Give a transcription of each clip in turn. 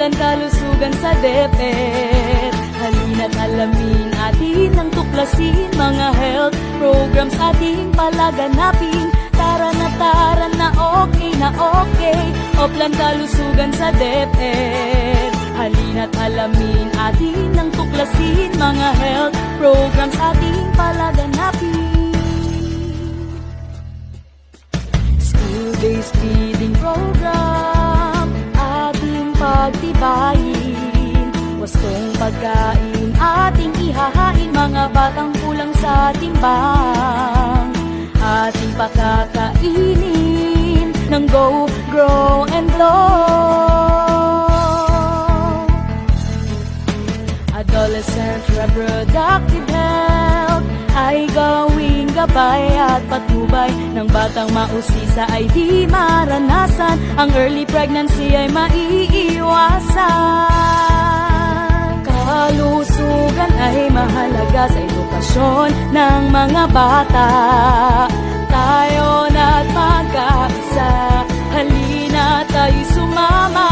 Oplan kalusugan sa DepEd. Halina't alamin atin ang tuklasin, mga health programs ating palaganapin. Tara na okay na okay. Oplan kalusugan sa DepEd. Halina't alamin atin ang tuklasin, mga health programs ating palaganapin. School-based feeding program ating pagtibayin. Wastong pagkain ating ihahain, mga batang kulang sa timbang. Ating pakakainin ng Go, Grow and Glow. Adolescent reproductive health ay gawing gabay at patnubay ng batang mausisa ay di maranasan. Ang early pregnancy ay maiiwasan. Kalusugan ay mahalaga sa edukasyon ng mga bata. Tayo na't magkaisa, halina tayo sumama.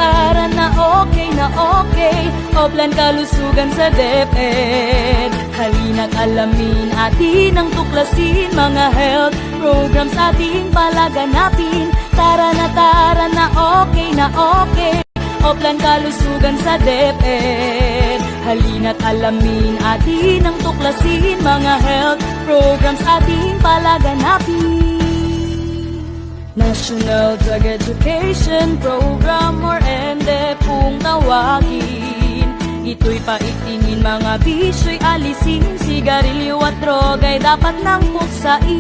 Tara na okay. Oplan kalusugan sa DepEd. Halina't alamin atin ang tuklasin, mga health programs ating palaganapin. Tara na okay. Oplan kalusugan sa DepEd. Halina't alamin atin ang tuklasin, mga health programs ating palaganapin. National Drug Education Program or NDE kung tawagin. Ito'y paigtingin mga bisyo'y alisin. Sigarilyo at droga'y dapat nang puksain.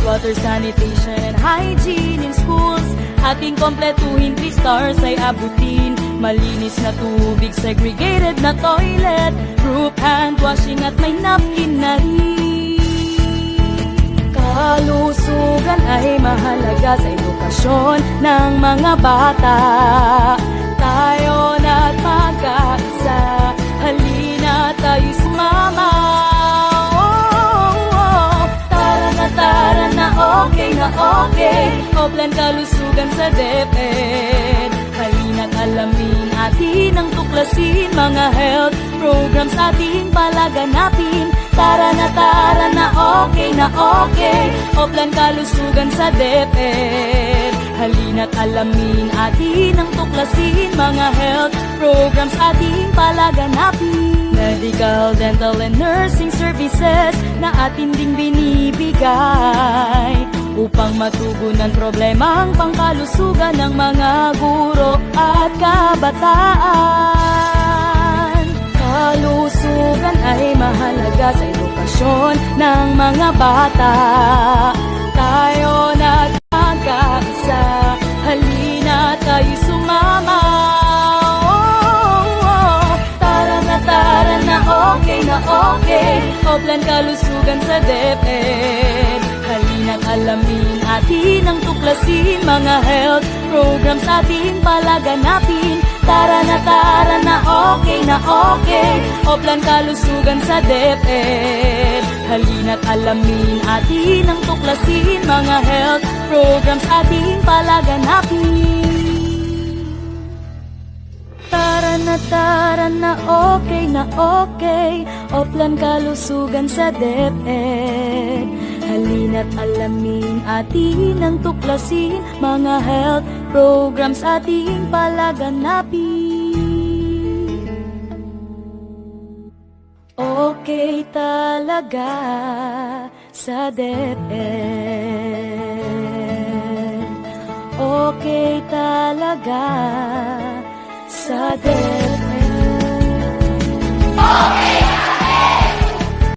Water sanitation and hygiene in schools ating kompletuhin, 3 stars ay abutin. Malinis na tubig, segregated na toilet, group hand washing at may napkin na rin. Kalusugan ay mahalaga sa edukasyon ng mga bata. Tayo na't magkaisa, halina tayo sumama. Tara na okay. Oplan kalusugan sa DepEd. Halina't alamin atin ang tuklasin, mga health programs ating palaganapin. Tara na okay. Oplan kalusugan sa DepEd. Halina't alamin atin ang tuklasin, mga health programs ating palaganapin. Medical, dental, and nursing services na atin ding binibigay upang matugunan problemang pangkalusugan ng mga guro at kabataan. Kalusugan ay mahalaga sa edukasyon ng mga bata. Tayo na't magkaisa, halina tayo sumama. Tara na okay. Oplan kalusugan sa DepEd. Halina't alamin atin ang tuklasin, mga health programs ating palaganapin. Tara na okay. Oplan kalusugan sa DepEd. Halina't alamin atin ang tuklasin, mga health programs ating palaganapin. Tara na okay. Oplan kalusugan sa DepEd. Halina't alamin atin ang tuklasin, mga health programs ating palaganapin. Okay talaga sa DepEd. Okay talaga sa DepEd.